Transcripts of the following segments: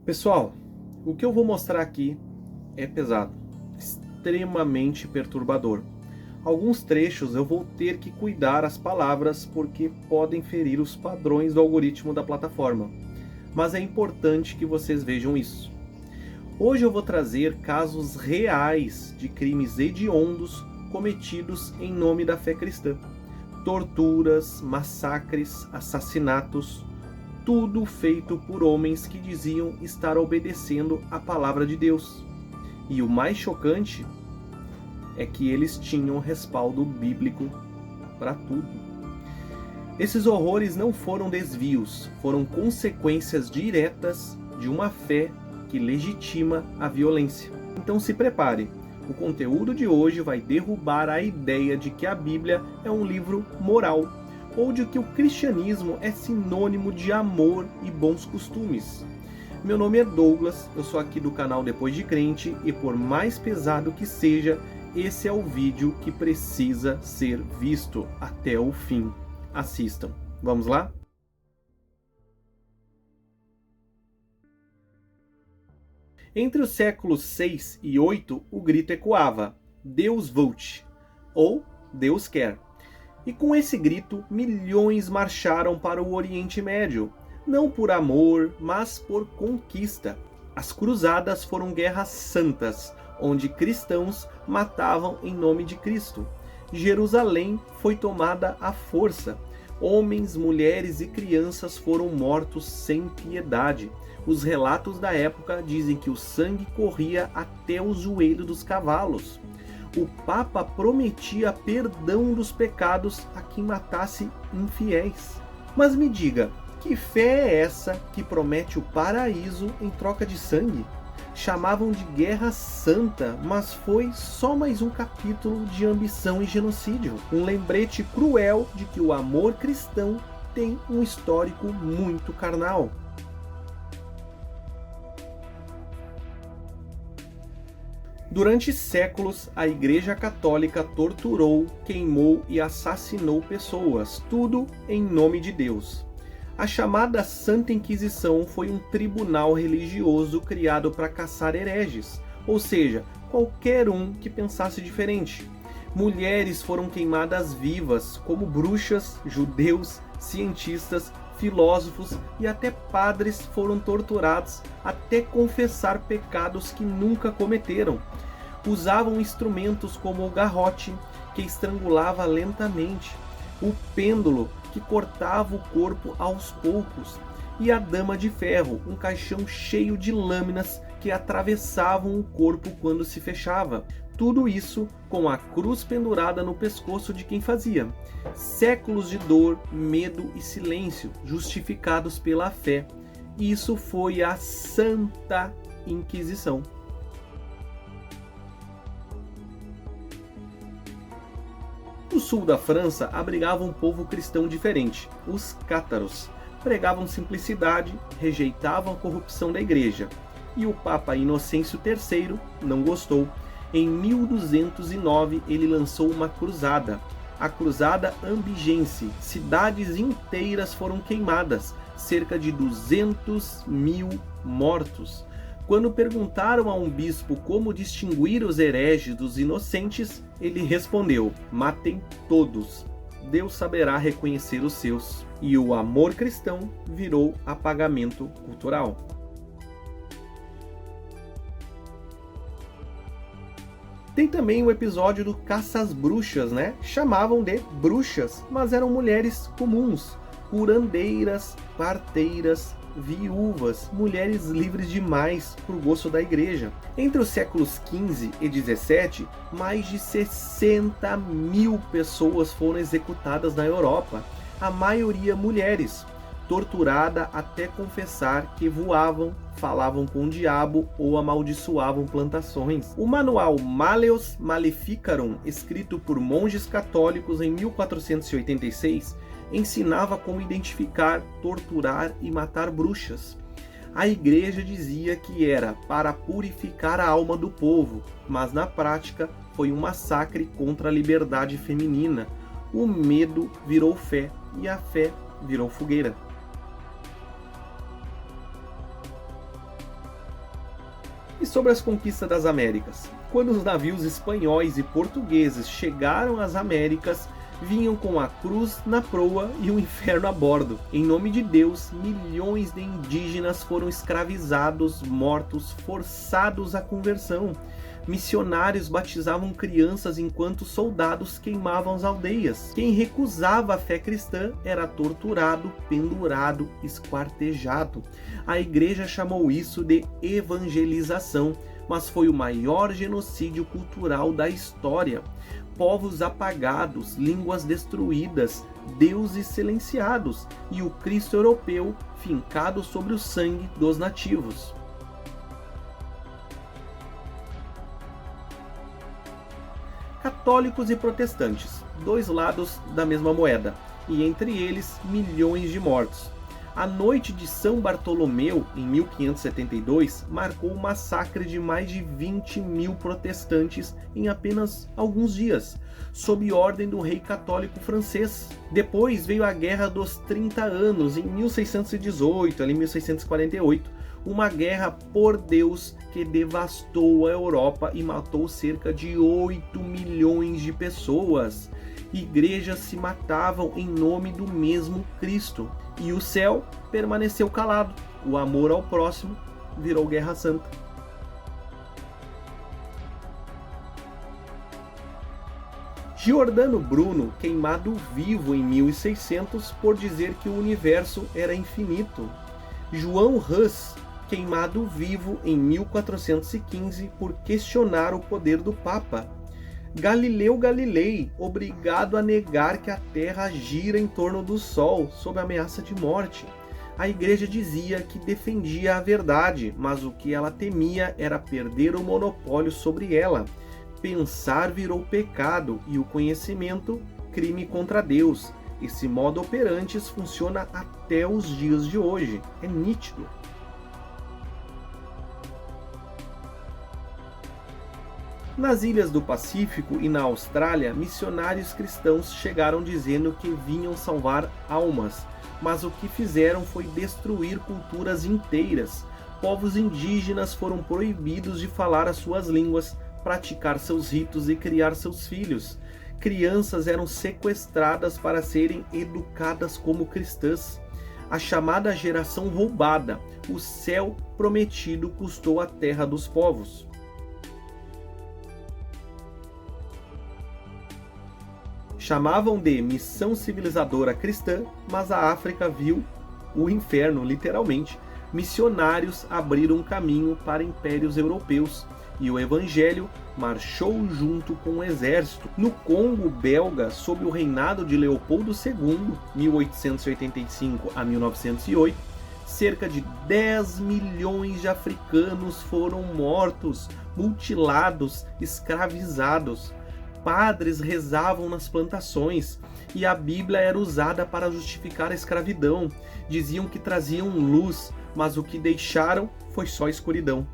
Pessoal, o que eu vou mostrar aqui é pesado, extremamente perturbador. Alguns trechos eu vou ter que cuidar as palavras porque podem ferir os padrões do algoritmo da plataforma, mas é importante que vocês vejam isso. Hoje eu vou trazer casos reais de crimes hediondos cometidos em nome da fé cristã. Torturas, massacres, assassinatos, tudo feito por homens que diziam estar obedecendo a palavra de Deus. E o mais chocante é que eles tinham respaldo bíblico para tudo. Esses horrores não foram desvios, foram consequências diretas de uma fé que legitima a violência. Então se prepare, o conteúdo de hoje vai derrubar a ideia de que a Bíblia é um livro moral, ou de que o cristianismo é sinônimo de amor e bons costumes. Meu nome é Douglas, eu sou aqui do canal Depois de Crente e por mais pesado que seja, esse é o vídeo que precisa ser visto até o fim. Assistam. Vamos lá? Entre os séculos 6 e 8, o grito ecoava: Deus vult, ou Deus quer. E com esse grito, milhões marcharam para o Oriente Médio, não por amor, mas por conquista. As cruzadas foram guerras santas, onde cristãos matavam em nome de Cristo. Jerusalém foi tomada à força. Homens, mulheres e crianças foram mortos sem piedade. Os relatos da época dizem que o sangue corria até o joelho dos cavalos. O Papa prometia perdão dos pecados a quem matasse infiéis. Mas me diga, que fé é essa que promete o paraíso em troca de sangue? Chamavam de Guerra Santa, mas foi só mais um capítulo de ambição e genocídio. Um lembrete cruel de que o amor cristão tem um histórico muito carnal. Durante séculos, a Igreja Católica torturou, queimou e assassinou pessoas, tudo em nome de Deus. A chamada Santa Inquisição foi um tribunal religioso criado para caçar hereges, ou seja, qualquer um que pensasse diferente. Mulheres foram queimadas vivas, como bruxas, judeus, cientistas, filósofos e até padres foram torturados até confessar pecados que nunca cometeram. Usavam instrumentos como o garrote, que estrangulava lentamente, o pêndulo, que cortava o corpo aos poucos, e a dama de ferro, um caixão cheio de lâminas que atravessavam o corpo quando se fechava. Tudo isso com a cruz pendurada no pescoço de quem fazia. Séculos de dor, medo e silêncio, justificados pela fé. Isso foi a Santa Inquisição. O sul da França abrigava um povo cristão diferente, os cátaros. Pregavam simplicidade, rejeitavam a corrupção da igreja. E o Papa Inocêncio III não gostou. Em 1209 ele lançou uma cruzada, a Cruzada Ambigense. Cidades inteiras foram queimadas, cerca de 200.000 mortos. Quando perguntaram a um bispo como distinguir os hereges dos inocentes, ele respondeu: matem todos, Deus saberá reconhecer os seus. E o amor cristão virou apagamento cultural. Tem também o episódio do caça às bruxas, né? Chamavam de bruxas, mas eram mulheres comuns, curandeiras, parteiras, viúvas, mulheres livres demais para o gosto da igreja. Entre os séculos XV e XVII, mais de 60.000 pessoas foram executadas na Europa, a maioria mulheres, torturada até confessar que voavam, falavam com o diabo ou amaldiçoavam plantações. O manual Malleus Maleficarum, escrito por monges católicos em 1486, ensinava como identificar, torturar e matar bruxas. A igreja dizia que era para purificar a alma do povo, mas na prática foi um massacre contra a liberdade feminina. O medo virou fé e a fé virou fogueira. E sobre as conquistas das Américas? Quando os navios espanhóis e portugueses chegaram às Américas, vinham com a cruz na proa e o inferno a bordo. Em nome de Deus, milhões de indígenas foram escravizados, mortos, forçados à conversão. Missionários batizavam crianças enquanto soldados queimavam as aldeias. Quem recusava a fé cristã era torturado, pendurado, esquartejado. A igreja chamou isso de evangelização, mas foi o maior genocídio cultural da história. Povos apagados, línguas destruídas, deuses silenciados e o Cristo europeu fincado sobre o sangue dos nativos. Católicos e protestantes, dois lados da mesma moeda, e entre eles milhões de mortos. A noite de São Bartolomeu, em 1572, marcou o massacre de mais de 20 mil protestantes em apenas alguns dias, sob ordem do rei católico francês. Depois veio a Guerra dos 30 Anos, em 1618, ali 1648, uma guerra por Deus que devastou a Europa e matou cerca de 8 milhões de pessoas. Igrejas se matavam em nome do mesmo Cristo. E o céu permaneceu calado. O amor ao próximo virou guerra santa. Giordano Bruno, queimado vivo em 1600 por dizer que o universo era infinito. João Hus, queimado vivo em 1415 por questionar o poder do Papa. Galileu Galilei, obrigado a negar que a Terra gira em torno do Sol, sob ameaça de morte. A igreja dizia que defendia a verdade, mas o que ela temia era perder o monopólio sobre ela. Pensar virou pecado e o conhecimento, crime contra Deus. Esse modo operantes funciona até os dias de hoje. É nítido. Nas ilhas do Pacífico e na Austrália, missionários cristãos chegaram dizendo que vinham salvar almas, mas o que fizeram foi destruir culturas inteiras. Povos indígenas foram proibidos de falar as suas línguas, praticar seus ritos e criar seus filhos. Crianças eram sequestradas para serem educadas como cristãs. A chamada geração roubada, o céu prometido, custou a terra dos povos. Chamavam de missão civilizadora cristã, mas a África viu o inferno, literalmente. Missionários abriram um caminho para impérios europeus e o evangelho marchou junto com o exército. No Congo belga, sob o reinado de Leopoldo II, 1885 a 1908, cerca de 10 milhões de africanos foram mortos, mutilados, escravizados. Padres rezavam nas plantações e a Bíblia era usada para justificar a escravidão. Diziam que traziam luz, mas o que deixaram foi só escuridão.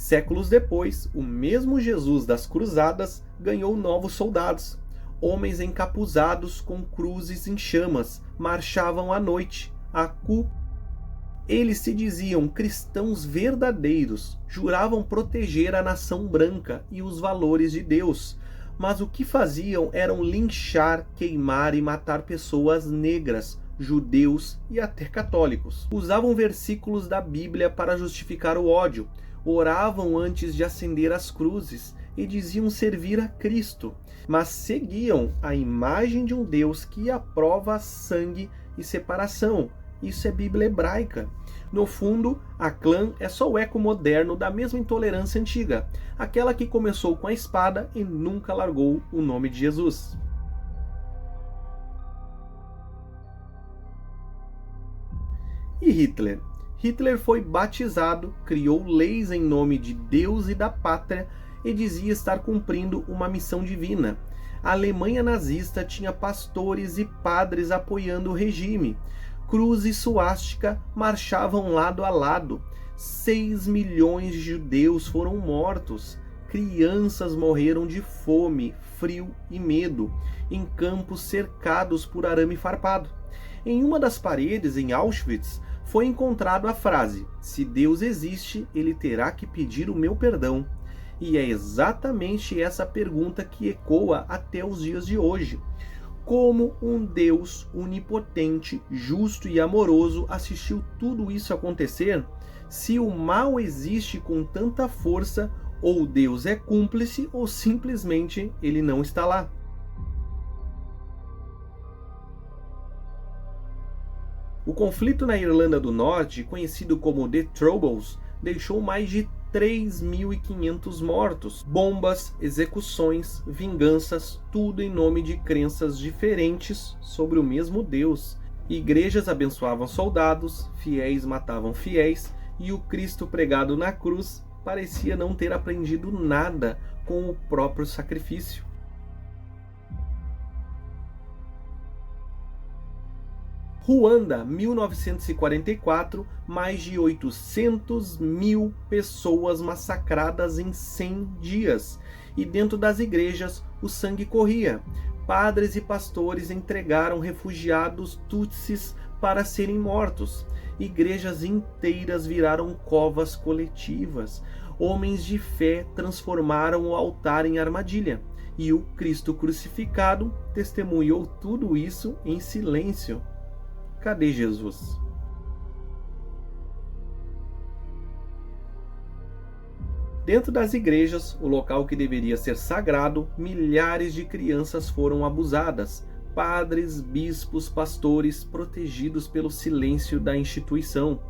Séculos depois, o mesmo Jesus das Cruzadas ganhou novos soldados. Homens encapuzados com cruzes em chamas marchavam à noite, a cu. Eles se diziam cristãos verdadeiros, juravam proteger a nação branca e os valores de Deus, mas o que faziam eram linchar, queimar e matar pessoas negras, judeus e até católicos. Usavam versículos da Bíblia para justificar o ódio, oravam antes de acender as cruzes e diziam servir a Cristo, mas seguiam a imagem de um Deus que aprova sangue e separação. Isso é Bíblia hebraica. No fundo, a clã é só o eco moderno da mesma intolerância antiga, aquela que começou com a espada e nunca largou o nome de Jesus. E Hitler? Hitler foi batizado, criou leis em nome de Deus e da pátria e dizia estar cumprindo uma missão divina. A Alemanha nazista tinha pastores e padres apoiando o regime. Cruz e suástica marchavam lado a lado. 6 milhões de judeus foram mortos. Crianças morreram de fome, frio e medo, em campos cercados por arame farpado. Em uma das paredes, em Auschwitz, foi encontrada a frase: "Se Deus existe, ele terá que pedir o meu perdão." E é exatamente essa pergunta que ecoa até os dias de hoje. Como um Deus onipotente, justo e amoroso assistiu tudo isso acontecer? Se o mal existe com tanta força, ou Deus é cúmplice, ou simplesmente ele não está lá. O conflito na Irlanda do Norte, conhecido como The Troubles, deixou mais de 3.500 mortos. Bombas, execuções, vinganças, tudo em nome de crenças diferentes sobre o mesmo Deus. Igrejas abençoavam soldados, fiéis matavam fiéis, e o Cristo pregado na cruz parecia não ter aprendido nada com o próprio sacrifício. Ruanda, 1944, mais de 800 mil pessoas massacradas em 100 dias. E dentro das igrejas, o sangue corria. Padres e pastores entregaram refugiados tutsis para serem mortos. Igrejas inteiras viraram covas coletivas. Homens de fé transformaram o altar em armadilha. E o Cristo crucificado testemunhou tudo isso em silêncio. Cadê Jesus? Dentro das igrejas, o local que deveria ser sagrado, milhares de crianças foram abusadas. Padres, bispos, pastores, protegidos pelo silêncio da instituição.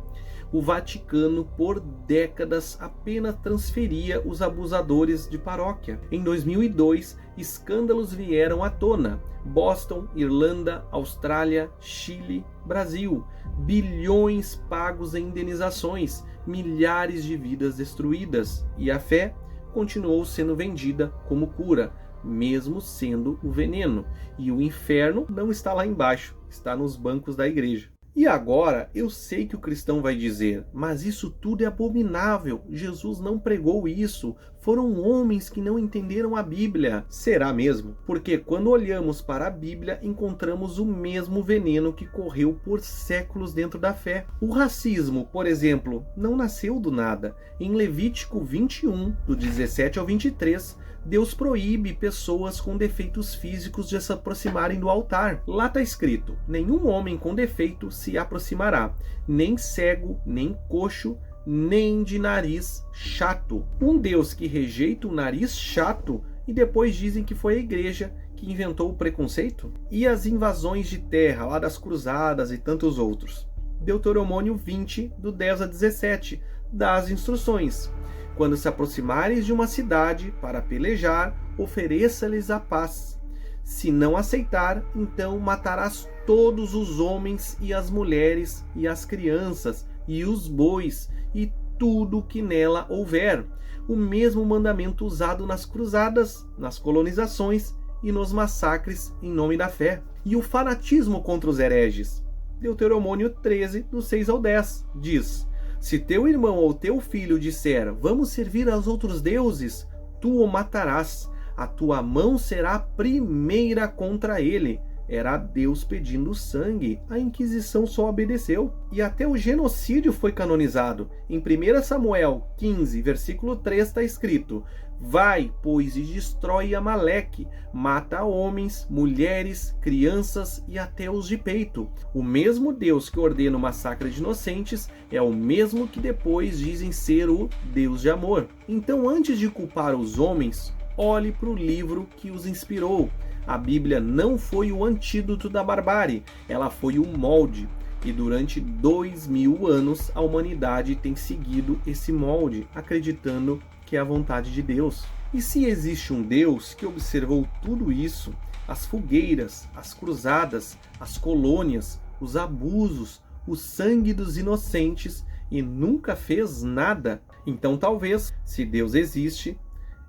O Vaticano, por décadas, apenas transferia os abusadores de paróquia. Em 2002, escândalos vieram à tona. Boston, Irlanda, Austrália, Chile, Brasil. Bilhões pagos em indenizações, milhares de vidas destruídas. E a fé continuou sendo vendida como cura, mesmo sendo o veneno. E o inferno não está lá embaixo, está nos bancos da igreja. E agora, eu sei que o cristão vai dizer: mas isso tudo é abominável, Jesus não pregou isso, foram homens que não entenderam a Bíblia. Será mesmo? Porque quando olhamos para a Bíblia, encontramos o mesmo veneno que correu por séculos dentro da fé. O racismo, por exemplo, não nasceu do nada. Em Levítico 21, do 17 ao 23, Deus proíbe pessoas com defeitos físicos de se aproximarem do altar. Lá está escrito: nenhum homem com defeito se aproximará, nem cego, nem coxo, nem de nariz chato. Um Deus que rejeita o nariz chato e depois dizem que foi a igreja que inventou o preconceito? E as invasões de terra, lá das cruzadas e tantos outros? Deuteronômio 20, do 10 a 17, dá as instruções. Quando se aproximares de uma cidade para pelejar, ofereça-lhes a paz. Se não aceitar, então matarás todos os homens e as mulheres e as crianças e os bois e tudo que nela houver. O mesmo mandamento usado nas cruzadas, nas colonizações e nos massacres em nome da fé. E o fanatismo contra os hereges. Deuteronômio 13, do 6 ao 10, diz: se teu irmão ou teu filho disser: vamos servir aos outros deuses, tu o matarás. A tua mão será a primeira contra ele. Era Deus pedindo sangue. A Inquisição só obedeceu. E até o genocídio foi canonizado. Em 1 Samuel 15, versículo 3 está escrito: vai, pois, e destrói Amaleque, mata homens, mulheres, crianças e até os de peito. O mesmo Deus que ordena o massacre de inocentes é o mesmo que depois dizem ser o Deus de amor. Então, antes de culpar os homens, olhe para o livro que os inspirou. A Bíblia não foi o antídoto da barbárie, ela foi o molde. E durante 2000 anos a humanidade tem seguido esse molde, acreditando que é a vontade de Deus. E se existe um Deus que observou tudo isso, as fogueiras, as cruzadas, as colônias, os abusos, o sangue dos inocentes e nunca fez nada, então talvez, se Deus existe,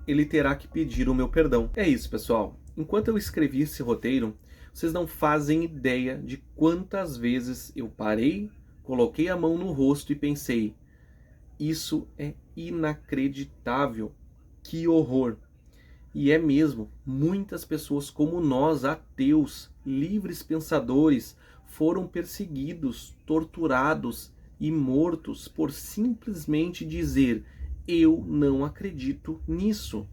ele terá que pedir o meu perdão. É isso, pessoal. Enquanto eu escrevi esse roteiro, Vocês não fazem ideia de quantas vezes eu parei, coloquei a mão no rosto e pensei: isso é inacreditável, que horror. E é mesmo, muitas pessoas como nós, ateus, livres pensadores, foram perseguidos, torturados e mortos por simplesmente dizer: eu não acredito nisso.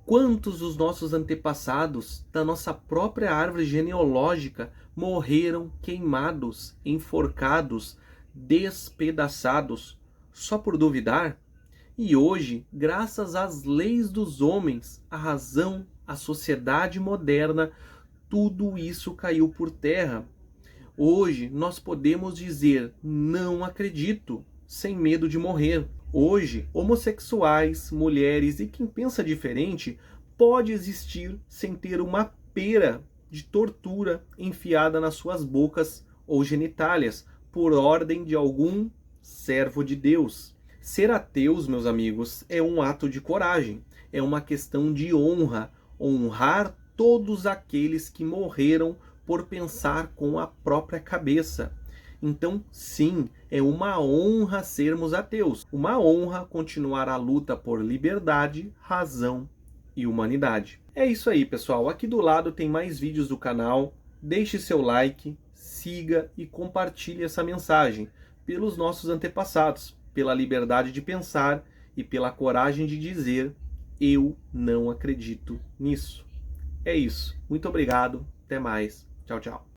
Quantos dos nossos antepassados, da nossa própria árvore genealógica, morreram queimados, enforcados, despedaçados, só por duvidar? E hoje, graças às leis dos homens, a razão, a sociedade moderna, tudo isso caiu por terra. Hoje nós podemos dizer não acredito, sem medo de morrer. Hoje, homossexuais, mulheres e quem pensa diferente pode existir sem ter uma pera de tortura enfiada nas suas bocas ou genitálias por ordem de algum servo de Deus. Ser ateus, meus amigos, é um ato de coragem, é uma questão de honra, honrar todos aqueles que morreram por pensar com a própria cabeça. Então, sim, é uma honra sermos ateus, uma honra continuar a luta por liberdade, razão e humanidade. É isso aí, pessoal. Aqui do lado tem mais vídeos do canal. Deixe seu like, siga e compartilhe essa mensagem pelos nossos antepassados, pela liberdade de pensar e pela coragem de dizer: eu não acredito nisso. É isso. Muito obrigado. Até mais. Tchau, tchau.